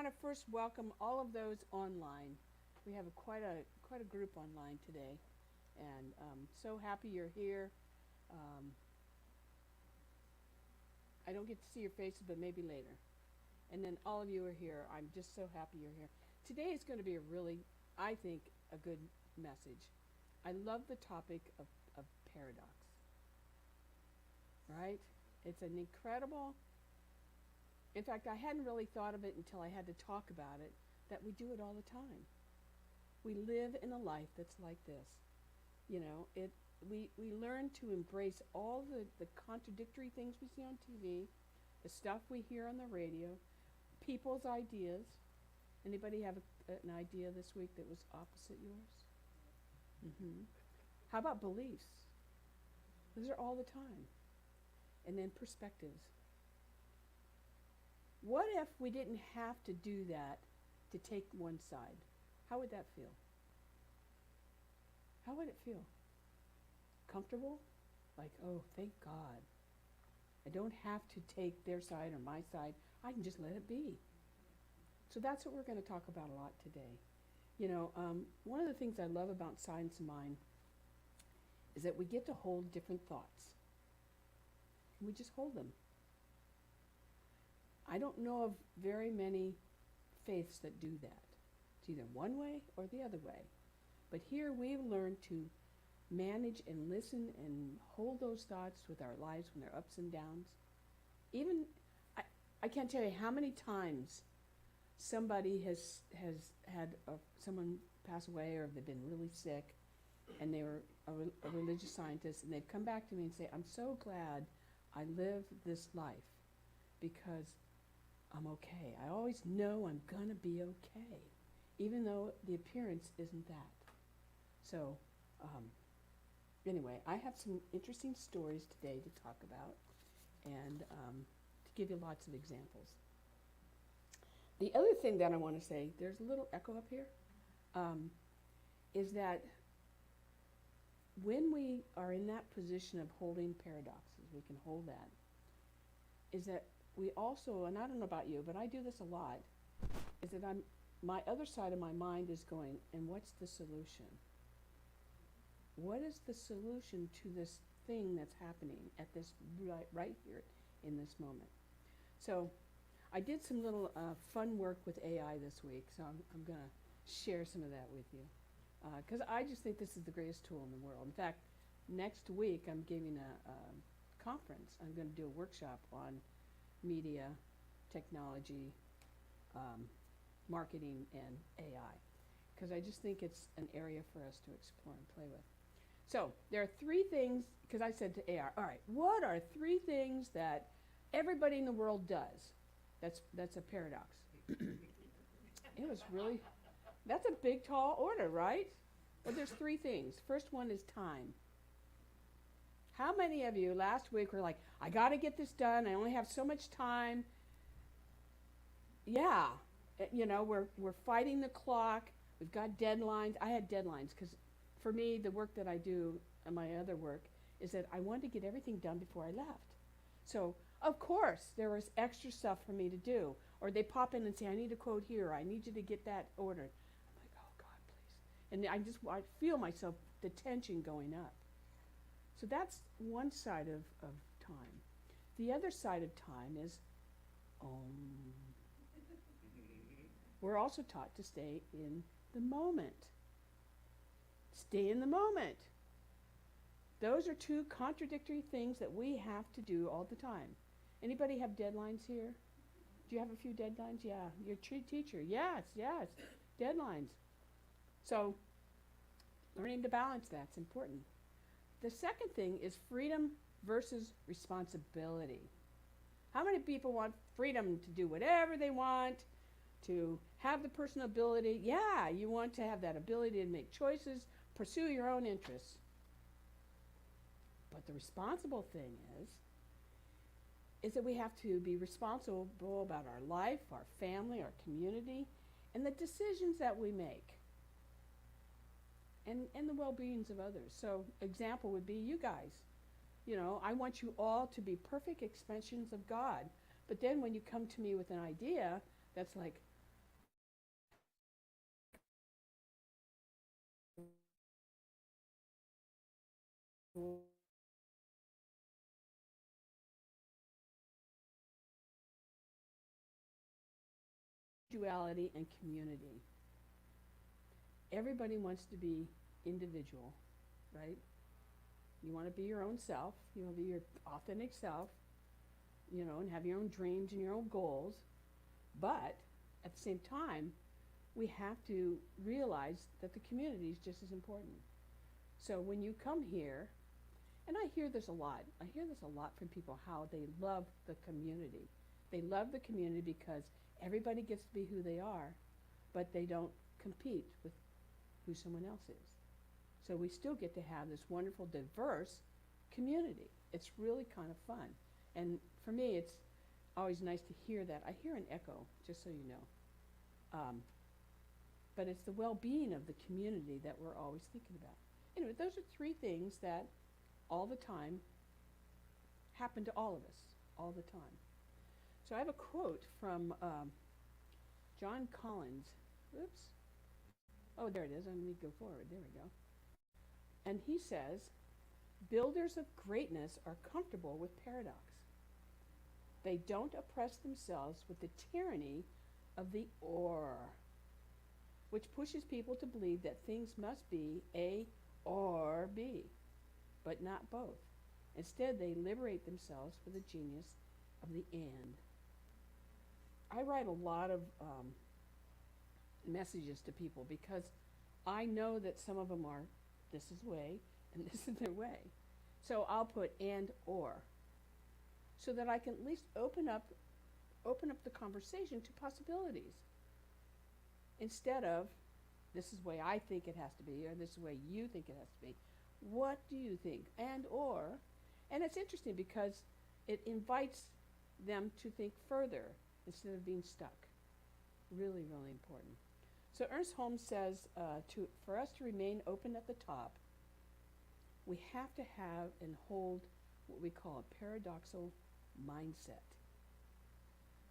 to first welcome all of those online. We have quite a group online today, and so happy you're here. Um, I don't get to see your faces, but maybe later. And then all of you are here. I'm just so happy you're here. Today is going to be a really, I think, a good message. I love the topic of paradox, right? It's an incredible, in fact, I hadn't really thought of it until I had to talk about it, that we do it all the time. We live in a life that's like this. You know, we learn to embrace all the contradictory things we see on TV, the stuff we hear on the radio, people's ideas. Anybody have an idea this week that was opposite yours? Mm-hmm. How about beliefs? Those are all the time. And then perspectives. What if we didn't have to do that to take one side? How would that feel? How would it feel? Comfortable? Like, oh, thank God. I don't have to take their side or my side. I can just let it be. So that's what we're going to talk about a lot today. You know, one of the things I love about Science of Mind is that we get to hold different thoughts. We just hold them. I don't know of very many faiths that do that. It's either one way or the other way. But here we've learned to manage and listen and hold those thoughts with our lives when they're ups and downs. Even, I can't tell you how many times somebody has had someone pass away, or they've been really sick and they were a religious scientist, and they'd come back to me and say, I'm so glad I live this life because I'm okay. I always know I'm going to be okay, even though the appearance isn't that. So, anyway, I have some interesting stories today to talk about and to give you lots of examples. The other thing that I want to say, there's a little echo up here, is that when we are in that position of holding paradoxes, we can hold that, is that we also, and I don't know about you, but I do this a lot, is that my other side of my mind is going, and what's the solution? What is the solution to this thing that's happening at this right here in this moment? So I did some little fun work with AI this week, so I'm going to share some of that with you. Because I just think this is the greatest tool in the world. In fact, next week I'm giving a conference. I'm going to do a workshop on media, technology, marketing, and AI. Because I just think it's an area for us to explore and play with. So there are three things, because I said to AI, all right, what are three things that everybody in the world does? That's a paradox. It was really, that's a big, tall order, right? Well, there's three things. First one is time. How many of you last week were like, I got to get this done. I only have so much time. Yeah, you know, we're fighting the clock. We've got deadlines. I had deadlines because for me, the work that I do and my other work is that I wanted to get everything done before I left. So, of course, there was extra stuff for me to do. Or they pop in and say, I need a quote here. I need you to get that ordered. I'm like, oh, God, please. And I feel myself, the tension going up. So that's one side of time. The other side of time is, we're also taught to stay in the moment. Stay in the moment. Those are two contradictory things that we have to do all the time. Anybody have deadlines here? Do you have a few deadlines? Yeah. Your teacher. Yes. Deadlines. So, learning to balance that's important. The second thing is freedom versus responsibility. How many people want freedom to do whatever they want, to have the personal ability? Yeah, you want to have that ability to make choices, pursue your own interests. But the responsible thing is that we have to be responsible about our life, our family, our community, and the decisions that we make, and the well-beings of others. So example would be you guys. You know, I want you all to be perfect expressions of God. But then when you come to me with an idea that's like, Individuality and community. Everybody wants to be individual, right? You want to be your own self. You want to be your authentic self, and have your own dreams and your own goals. But at the same time, we have to realize that the community is just as important. So when you come here, and I hear this a lot. I hear this a lot from people, how they love the community. They love the community because everybody gets to be who they are, but they don't compete with who someone else is. So we still get to have this wonderful, diverse community. It's really kind of fun. And for me, it's always nice to hear that. I hear an echo, just so you know. But it's the well-being of the community that we're always thinking about. Anyway, those are three things that all the time happen to all of us, all the time. So I have a quote from John Collins. Oops. Oh, there it is. Let me go forward. There we go. And he says, builders of greatness are comfortable with paradox. They don't oppress themselves with the tyranny of the or, which pushes people to believe that things must be A or B, but not both. Instead, they liberate themselves with the genius of the and. I write a lot of messages to people because I know that some of them are, this is way, and this is their way. So I'll put and or, so that I can at least open up the conversation to possibilities. Instead of, this is the way I think it has to be, or this is the way you think it has to be. What do you think? And it's interesting because it invites them to think further instead of being stuck. Really, really important. So Ernst Holmes says, for us to remain open at the top, we have to have and hold what we call a paradoxical mindset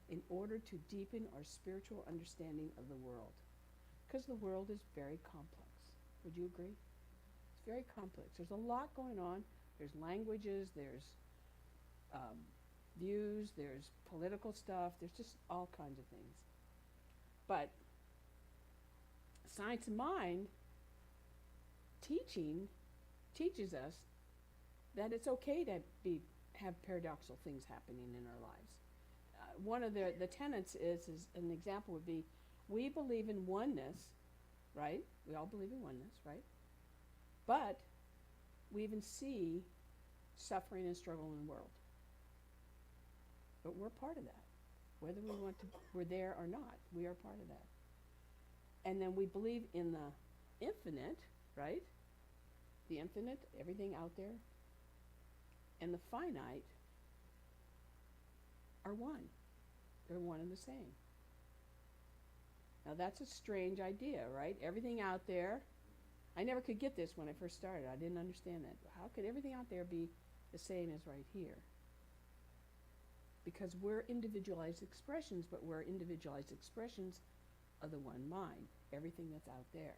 in order to deepen our spiritual understanding of the world. Because the world is very complex. Would you agree? It's very complex. There's a lot going on. There's languages, there's views, there's political stuff, there's just all kinds of things. But Science of Mind teaches us that it's okay to have paradoxical things happening in our lives. One of the tenets is an example would be, we believe in oneness, right? We all believe in oneness, right? But we even see suffering and struggle in the world. But we're part of that. Whether we're there or not, we are part of that. And then we believe in the infinite, right? The infinite, everything out there, and the finite are one. They're one and the same. Now that's a strange idea, right? Everything out there, I never could get this when I first started. I didn't understand that. How could everything out there be the same as right here? Because we're individualized expressions, but we're individualized expressions of the one mind, everything that's out there.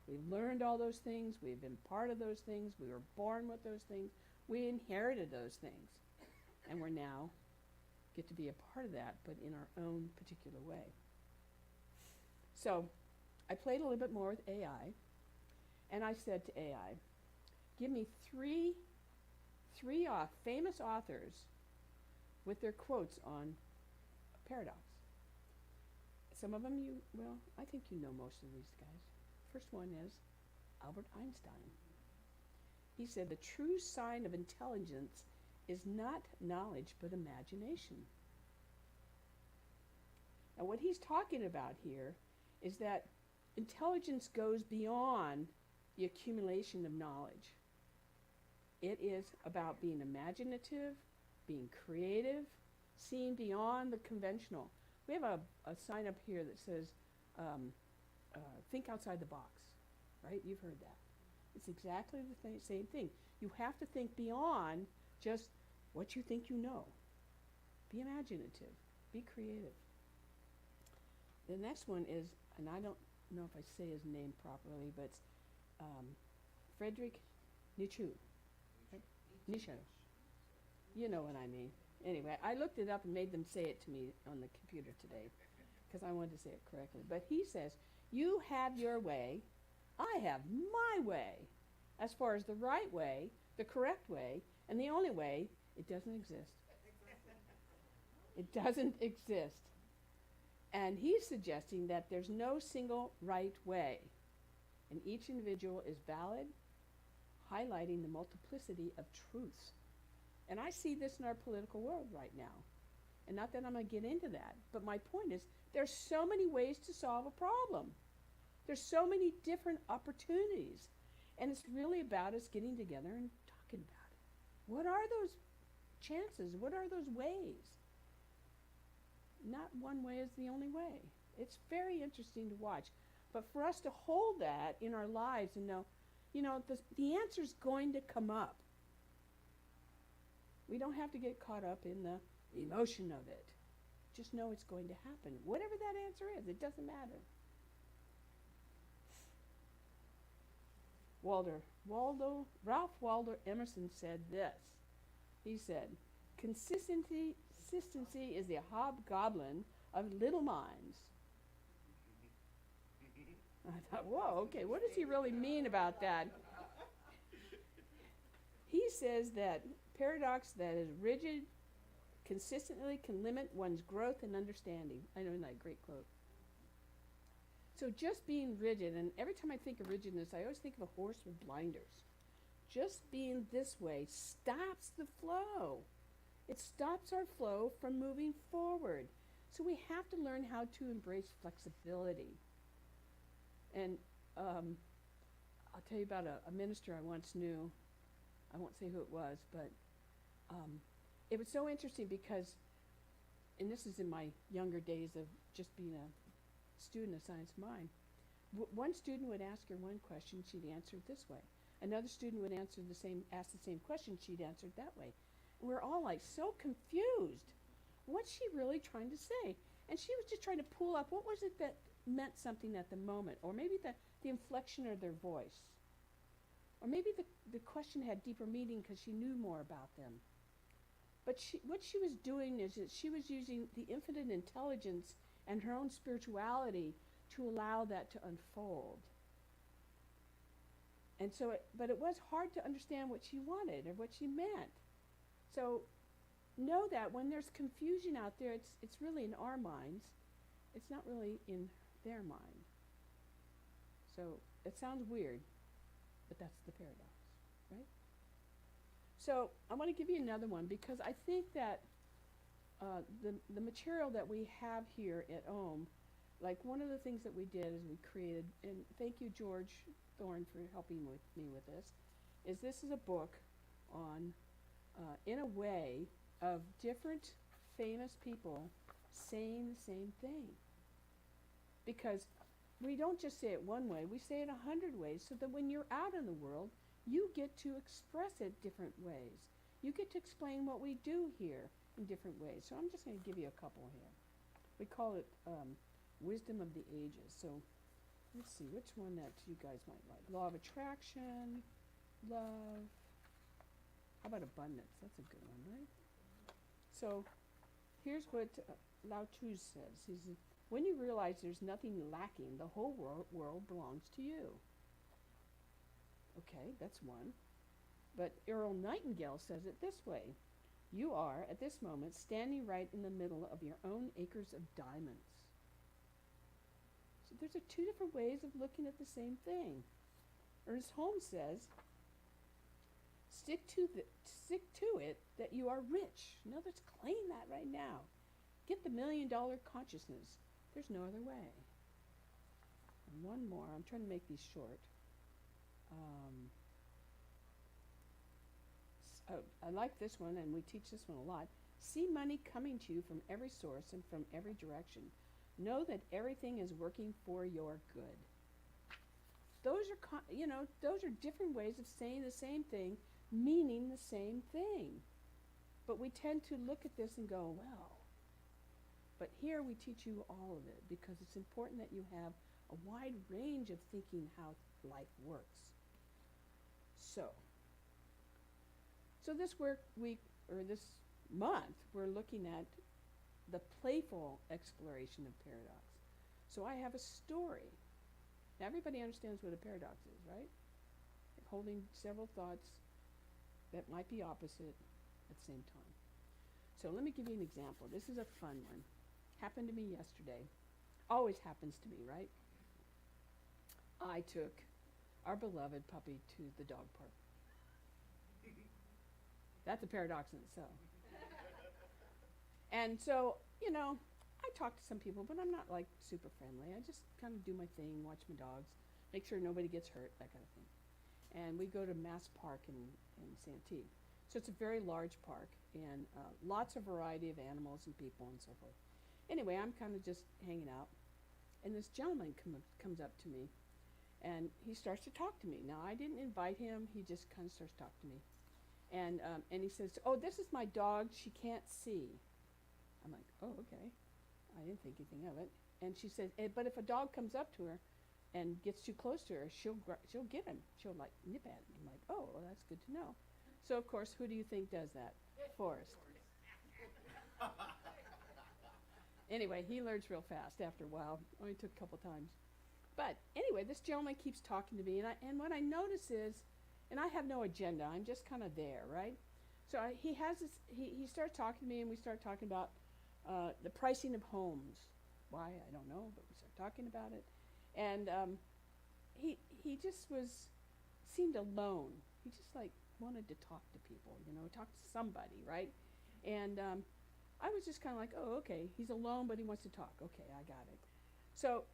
We've learned all those things. We've been part of those things. We were born with those things. We inherited those things. And we're now get to be a part of that, but in our own particular way. So I played a little bit more with AI, and I said to AI, give me three famous authors with their quotes on paradox. Some of them I think you know most of these guys. First one is Albert Einstein. He said, the true sign of intelligence is not knowledge, but imagination. Now what he's talking about here is that intelligence goes beyond the accumulation of knowledge. It is about being imaginative, being creative, seeing beyond the conventional. We have a sign up here that says, think outside the box, right? You've heard that. It's exactly the same thing. You have to think beyond just what you think you know. Be imaginative. Be creative. The next one is, and I don't know if I say his name properly, but it's Friedrich Nietzsche. Nisha. You know what I mean. Anyway, I looked it up and made them say it to me on the computer today because I wanted to say it correctly. But he says, you have your way, I have my way. As far as the right way, the correct way, and the only way, it doesn't exist. It doesn't exist. And he's suggesting that there's no single right way, and each individual is valid, highlighting the multiplicity of truths. And I see this in our political world right now. And not that I'm going to get into that, but my point is there's so many ways to solve a problem. There's so many different opportunities. And it's really about us getting together and talking about it. What are those chances? What are those ways? Not one way is the only way. It's very interesting to watch. But for us to hold that in our lives and know, the answer's going to come up. We don't have to get caught up in the emotion of it. Just know it's going to happen. Whatever that answer is, it doesn't matter. Ralph Waldo Emerson said this. He said, consistency is the hobgoblin of little minds. I thought, whoa, okay, what does he really mean about that? He says that paradox that is rigid consistently can limit one's growth and understanding. I know that great quote. So just being rigid, and every time I think of rigidness, I always think of a horse with blinders. Just being this way stops the flow. It stops our flow from moving forward. So we have to learn how to embrace flexibility. And I'll tell you about a minister I once knew. I won't say who it was, but it was so interesting because, and this is in my younger days of just being a student of science mind, one student would ask her one question, she'd answer it this way. Another student would ask the same question, she'd answer it that way. And we're all like so confused. What's she really trying to say? And she was just trying to pull up what was it that meant something at the moment, or maybe the inflection of their voice. Or maybe the question had deeper meaning because she knew more about them. But what she was doing is that she was using the infinite intelligence and her own spirituality to allow that to unfold. And so, but it was hard to understand what she wanted or what she meant. So know that when there's confusion out there, it's really in our minds. It's not really in their mind. So it sounds weird, but that's the paradox, right? So I want to give you another one because I think that the material that we have here at Ohm, like one of the things that we did is we created, and thank you George Thorne for helping me with this, this is a book on, in a way, of different famous people saying the same thing. Because we don't just say it one way, we say it 100 ways, so that when you're out in the world, you get to express it different ways. You get to explain what we do here in different ways. So I'm just going to give you a couple here. We call it Wisdom of the Ages. So let's see, which one that you guys might like? Law of Attraction, Love. How about Abundance? That's a good one, right? So here's what Lao Tzu says. He says, when you realize there's nothing lacking, the whole world belongs to you. Okay, that's one. But Earl Nightingale says it this way. You are, at this moment, standing right in the middle of your own acres of diamonds. So there's two different ways of looking at the same thing. Ernest Holmes says, stick to it that you are rich. In other words, claim that right now. Get the $1 million consciousness. There's no other way. And one more. I'm trying to make these short. I like this one, and we teach this one a lot. See money coming to you from every source and from every direction. Know that everything is working for your good. Those are, those are different ways of saying the same thing, meaning the same thing. But we tend to look at this and go, well. But here we teach you all of it because it's important that you have a wide range of thinking how life works. So, So this week, or this month, we're looking at the playful exploration of paradox. So I have a story. Now everybody understands what a paradox is, right? Holding several thoughts that might be opposite at the same time. So let me give you an example. This is a fun one. Happened to me yesterday. Always happens to me, right? I took our beloved puppy to the dog park. That's a paradox in itself. And so, I talk to some people, but I'm not like super friendly. I just kind of do my thing, watch my dogs, make sure nobody gets hurt, that kind of thing. And we go to Mass Park in Santee. So it's a very large park, and lots of variety of animals and people and so forth. Anyway, I'm kind of just hanging out, and this gentleman comes up to me, and he starts to talk to me. Now, I didn't invite him. He just kind of starts to talk to me. And he says, "Oh, this is my dog. She can't see." I'm like, "Oh, okay." I didn't think anything of it. And she says, "But if a dog comes up to her and gets too close to her, she'll get him. She'll like nip at him." I'm like, "Oh, well, that's good to know." So of course, who do you think does that? Forrest. Anyway, he learns real fast after a while. Only took a couple times. But anyway, this gentleman keeps talking to me, and what I notice is, and I have no agenda, I'm just kind of there, right? So he starts talking to me, and we start talking about the pricing of homes. Why, I don't know, but we start talking about it. And he just seemed alone. He just like wanted to talk to people, talk to somebody, right? And I was just kind of like, oh, okay, he's alone, but he wants to talk. Okay, I got it. So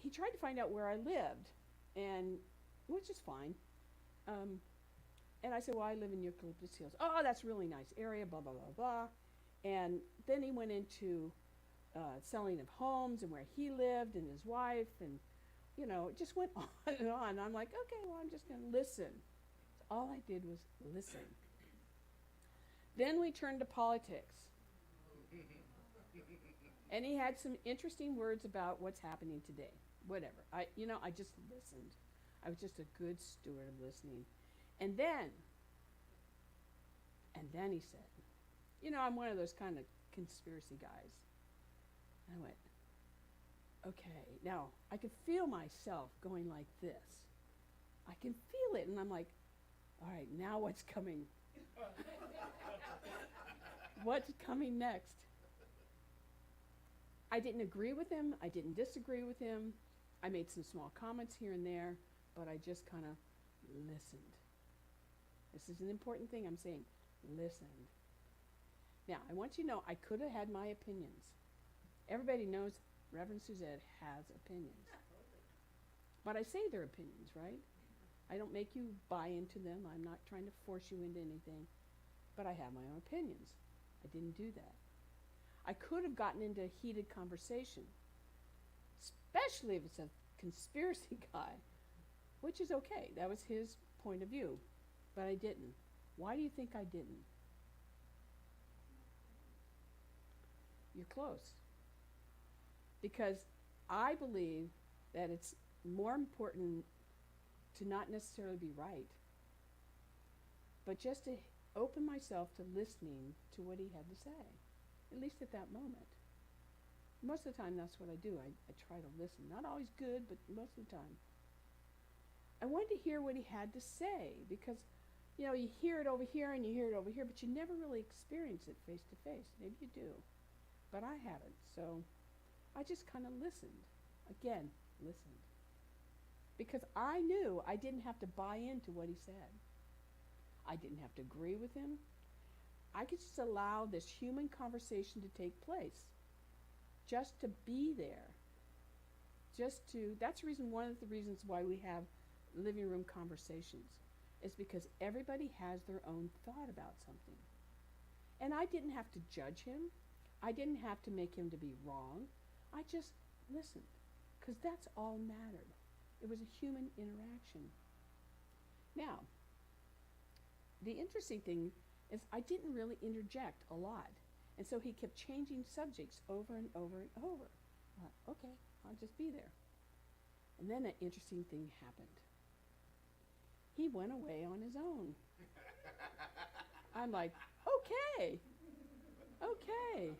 he tried to find out where I lived, and which is fine. And I said, well, I live in Eucalyptus Hills. Oh, that's a really nice area, blah, blah, blah, blah. And then he went into selling of homes and where he lived and his wife, and, it just went on and on. I'm like, okay, well, I'm just going to listen. So all I did was listen. Then we turned to politics. And he had some interesting words about what's happening today. Whatever. I just listened. I was just a good steward of listening. And then he said, I'm one of those kind of conspiracy guys. And I went, okay, now I can feel myself going like this. I can feel it, and I'm like, all right, now what's coming? What's coming next? I didn't agree with him. I didn't disagree with him. I made some small comments here and there, but I just kind of listened. This is an important thing I'm saying. Listened. Now, I want you to know I could have had my opinions. Everybody knows Reverend Suzette has opinions. But I say they're opinions, right? I don't make you buy into them. I'm not trying to force you into anything. But I have my own opinions. I didn't do that. I could have gotten into a heated conversation, especially if it's a conspiracy guy, which is okay. That was his point of view. But I didn't. Why do you think I didn't? You're close. Because I believe that it's more important to not necessarily be right, but just to open myself to listening to what he had to say, at least at that moment. Most of the time, that's what I do. I try to listen. Not always good, but most of the time. I wanted to hear what he had to say because, you hear it over here and you hear it over here, but you never really experience it face to face. Maybe you do, but I haven't. So I just kind of listened. Again, listened. Because I knew I didn't have to buy into what he said. I didn't have to agree with him. I could just allow this human conversation to take place. Just to be there. That's one of the reasons why we have living room conversations. Is because everybody has their own thought about something. And I didn't have to judge him. I didn't have to make him to be wrong. I just listened. Because that's all mattered. It was a human interaction. Now, the interesting thing is I didn't really interject a lot. And so he kept changing subjects over and over and over. I thought, okay, I'll just be there. And then an interesting thing happened. He went away on his own. I'm like, okay, okay.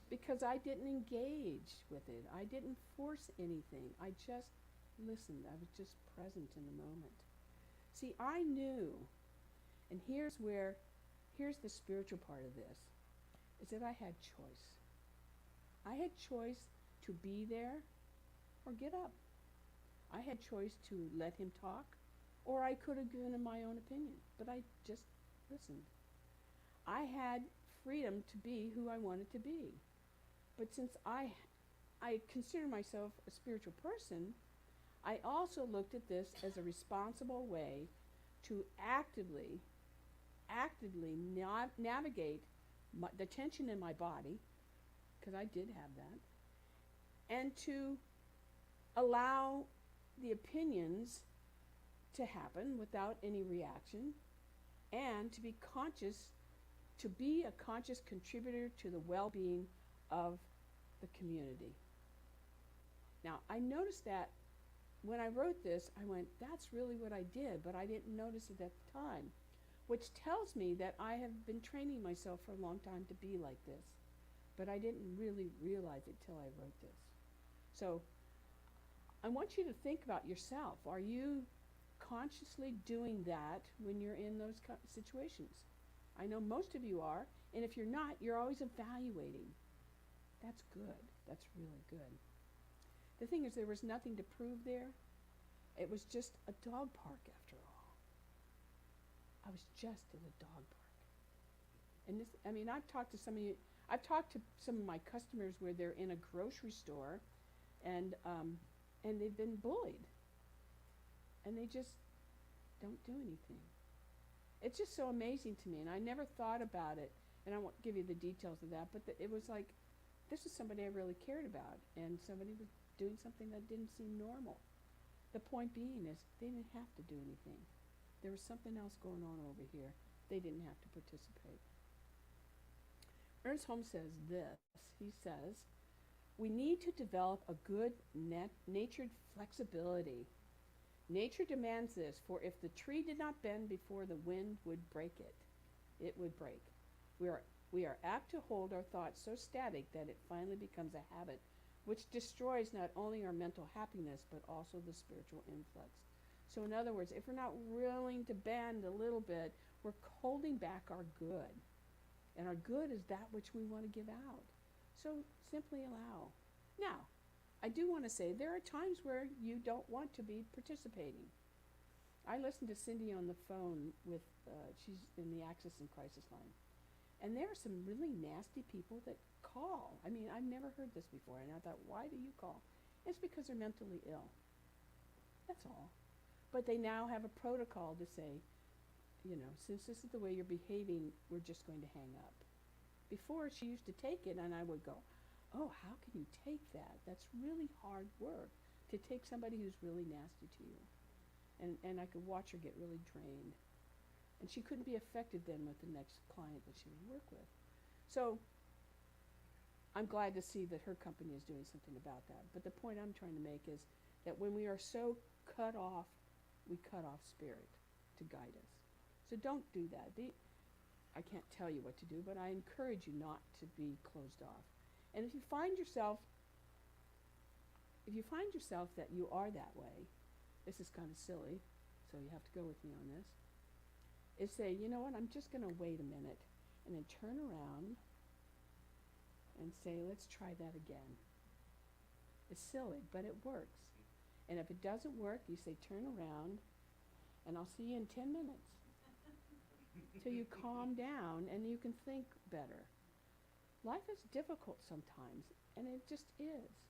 Because I didn't engage with it. I didn't force anything. I just listened. I was just present in the moment. See, I knew, and here's the spiritual part of this, is that I had choice. I had choice to be there or get up. I had choice to let him talk, or I could have given him my own opinion, but I just listened. I had freedom to be who I wanted to be. But since I consider myself a spiritual person, I also looked at this as a responsible way to actively navigate the tension in my body, because I did have that, and to allow the opinions to happen without any reaction, and to be a conscious contributor to the well-being of the community. Now, I noticed that when I wrote this, I went, that's really what I did, but I didn't notice it at the time, which tells me that I have been training myself for a long time to be like this, but I didn't really realize it till I wrote this. So I want you to think about yourself. Are you consciously doing that when you're in those situations? I know most of you are, and if you're not, you're always evaluating. That's good. That's really good. The thing is, there was nothing to prove there. It was just a dog park after all. I was just in a dog park. And this, I mean, I've talked to some of my customers where they're in a grocery store and they've been bullied. And they just don't do anything. It's just so amazing to me, and I never thought about it, and I won't give you the details of that, but it was like, this is somebody I really cared about, and somebody was doing something that didn't seem normal. The point being is, they didn't have to do anything. There was something else going on over here. They didn't have to participate. Ernst Holmes says this. He says, we need to develop a good natured flexibility. Nature demands this, for if the tree did not bend before the wind would break it, it would break. We are apt to hold our thoughts so static that it finally becomes a habit, which destroys not only our mental happiness, but also the spiritual influx. So in other words, if we're not willing to bend a little bit, we're holding back our good. And our good is that which we want to give out. So simply allow. Now, I do want to say there are times where you don't want to be participating. I listened to Cindy on the phone with, she's in the Access and Crisis line. And there are some really nasty people that call. I mean, I've never heard this before. And I thought, why do you call? It's because they're mentally ill. That's all. But they now have a protocol to say, you know, since this is the way you're behaving, we're just going to hang up. Before, she used to take it, and I would go, oh, how can you take that? That's really hard work to take somebody who's really nasty to you. And I could watch her get really drained. And she couldn't be effective then with the next client that she would work with. So I'm glad to see that her company is doing something about that. But the point I'm trying to make is that when we are so cut off, we cut off spirit to guide us. So don't do that. I can't tell you what to do, but I encourage you not to be closed off. And if you find yourself that you are that way, this is kind of silly, so you have to go with me on this, is say, you know what, I'm just going to wait a minute, and then turn around and say, let's try that again. It's silly, but it works. And if it doesn't work, you say, turn around, and I'll see you in 10 minutes. Till you calm down and you can think better. Life is difficult sometimes, and it just is.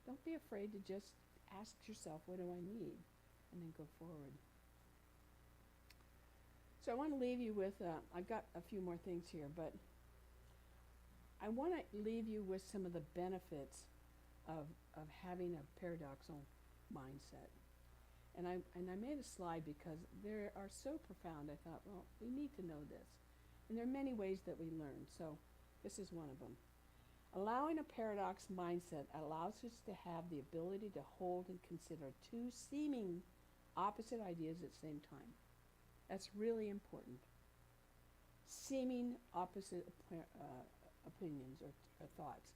Don't be afraid to just ask yourself, what do I need? And then go forward. So I want to leave you with, I've got a few more things here, but I want to leave you with some of the benefits of having a paradoxical mindset. And I made a slide because they are so profound. I thought, well, we need to know this. And there are many ways that we learn. So this is one of them. Allowing a paradox mindset allows us to have the ability to hold and consider two seeming opposite ideas at the same time. That's really important. seeming opposite opinions or thoughts.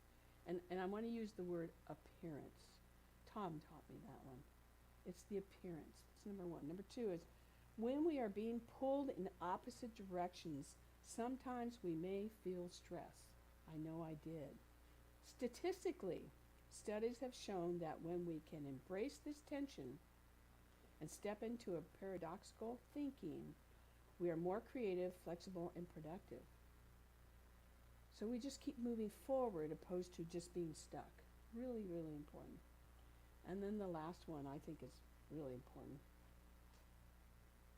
And I want to use the word appearance. Tom taught me that one. It's the appearance. That's number one. Number two is when we are being pulled in opposite directions, sometimes we may feel stress. I know I did. Statistically, studies have shown that when we can embrace this tension and step into a paradoxical thinking, we are more creative, flexible, and productive. So we just keep moving forward opposed to just being stuck. Really, really important. And then the last one I think is really important.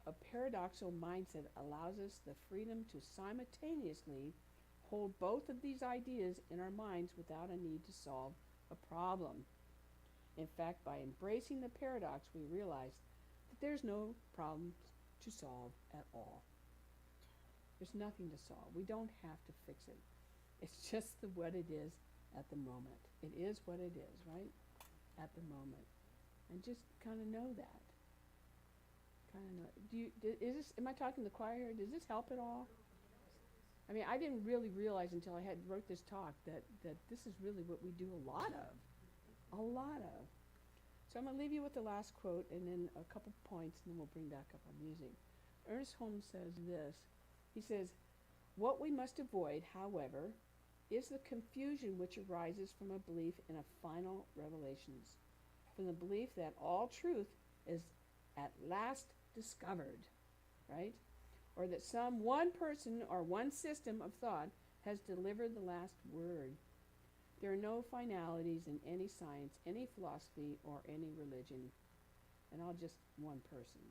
A paradoxical mindset allows us the freedom to simultaneously hold both of these ideas in our minds without a need to solve a problem. In fact, by embracing the paradox, we realize that there's no problem to solve at all. There's nothing to solve. We don't have to fix it. It's just what it is at the moment. It is what it is, right? At the moment. And just kind of know that. Kind of know. Am I talking to the choir here? Does this help at all? I mean, I didn't really realize until I wrote this talk that this is really what we do a lot of. A lot of. So I'm going to leave you with the last quote and then a couple points, and then we'll bring back up our music. Ernest Holmes says this. He says, "What we must avoid, however, is the confusion which arises from a belief in a final revelations, from the belief that all truth is at last discovered," right? Or that some one person or one system of thought has delivered the last word. There are no finalities in any science, any philosophy, or any religion. And I'll just one person.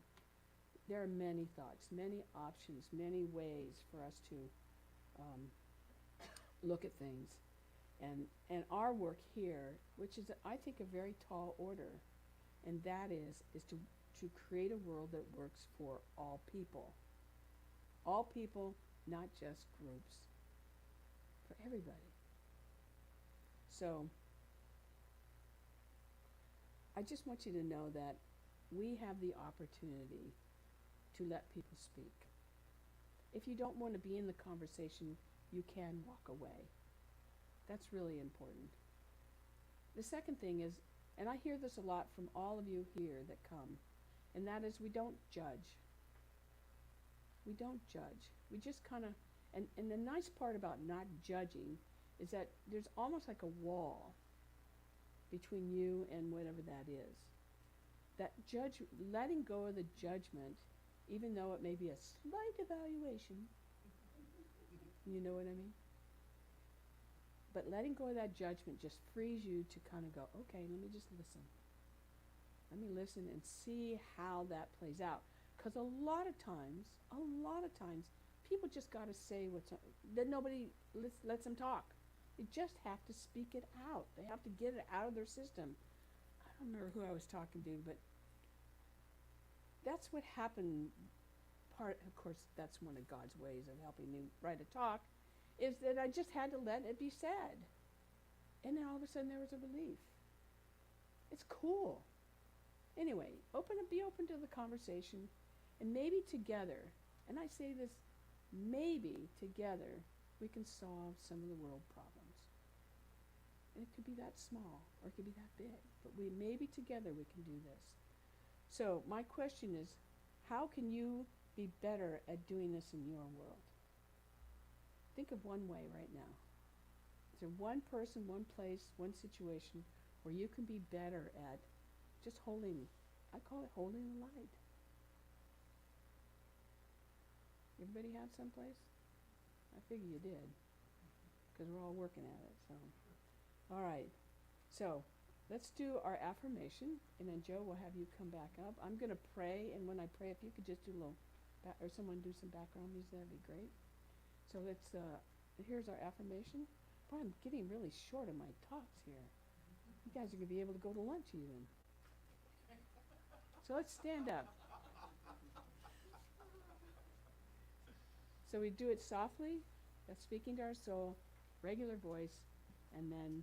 There are many thoughts, many options, many ways for us to look at things. And our work here, which is, I think, a very tall order, and that is to create a world that works for all people. All people, not just groups. For everybody. So, I just want you to know that we have the opportunity to let people speak. If you don't want to be in the conversation, you can walk away. That's really important. The second thing is, and I hear this a lot from all of you here that come, and that is we don't judge. We don't judge. We just kind of, and the nice part about not judging is that there's almost like a wall between you and whatever that is. That letting go of the judgment, even though it may be a slight evaluation, you know what I mean? But letting go of that judgment just frees you to kind of go, okay, let me just listen. Let me listen and see how that plays out. Because a lot of times, people just got to say that nobody lets them talk. They just have to speak it out. They have to get it out of their system. I don't remember who I was talking to, but that's what happened. Of course, that's one of God's ways of helping me write a talk, is that I just had to let it be said. And then all of a sudden there was a relief. It's cool. Anyway, be open to the conversation, and maybe together, and I say this, maybe together, we can solve some of the world problems. And it could be that small, or it could be that big, but maybe together we can do this. So my question is, how can you be better at doing this in your world? Think of one way right now. Is there one person, one place, one situation where you can be better at just holding, I call it holding the light. Everybody have someplace? I figure you did, because we're all working at it, so. All right, so let's do our affirmation, and then Joe will have you come back up. I'm going to pray, and when I pray, if you could just do a little, or someone do some background music, that'd be great. So here's our affirmation. Boy, I'm getting really short on my talks here. You guys are going to be able to go to lunch even. So let's stand up. So we do it softly, that's speaking to our soul, regular voice, and then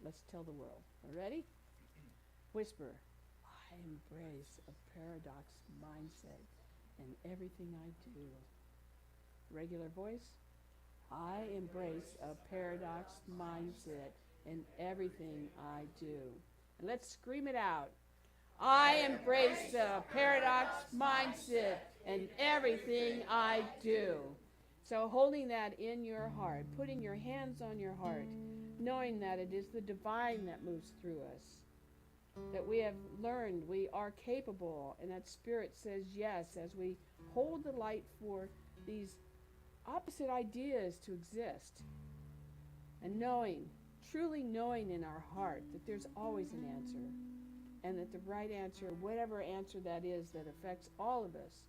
let's tell the world. Ready? Whisper, I embrace a paradox mindset in everything I do. Regular voice. I embrace a paradox mindset in everything I do. And let's scream it out. I embrace a paradox mindset in everything I do. So holding that in your heart, putting your hands on your heart, knowing that it is the divine that moves through us, that we have learned we are capable, and that Spirit says yes as we hold the light for these opposite ideas to exist, and knowing, truly knowing in our heart that there's always an answer, and that the right answer, whatever answer that is that affects all of us,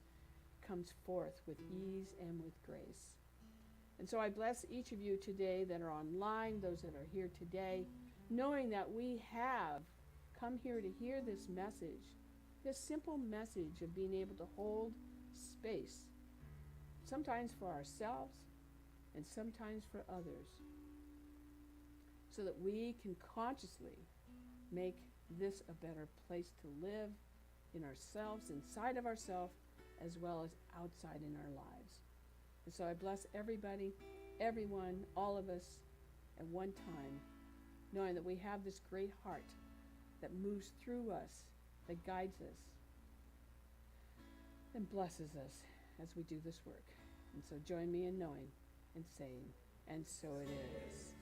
comes forth with ease and with grace. And so I bless each of you today that are online, those that are here today, knowing that we have come here to hear this message, this simple message of being able to hold space, sometimes for ourselves and sometimes for others, so that we can consciously make this a better place to live in ourselves, inside of ourselves, as well as outside in our lives. And so I bless everybody, everyone, all of us at one time, knowing that we have this great heart that moves through us, that guides us, and blesses us as we do this work. And so join me in knowing and saying, and so it is.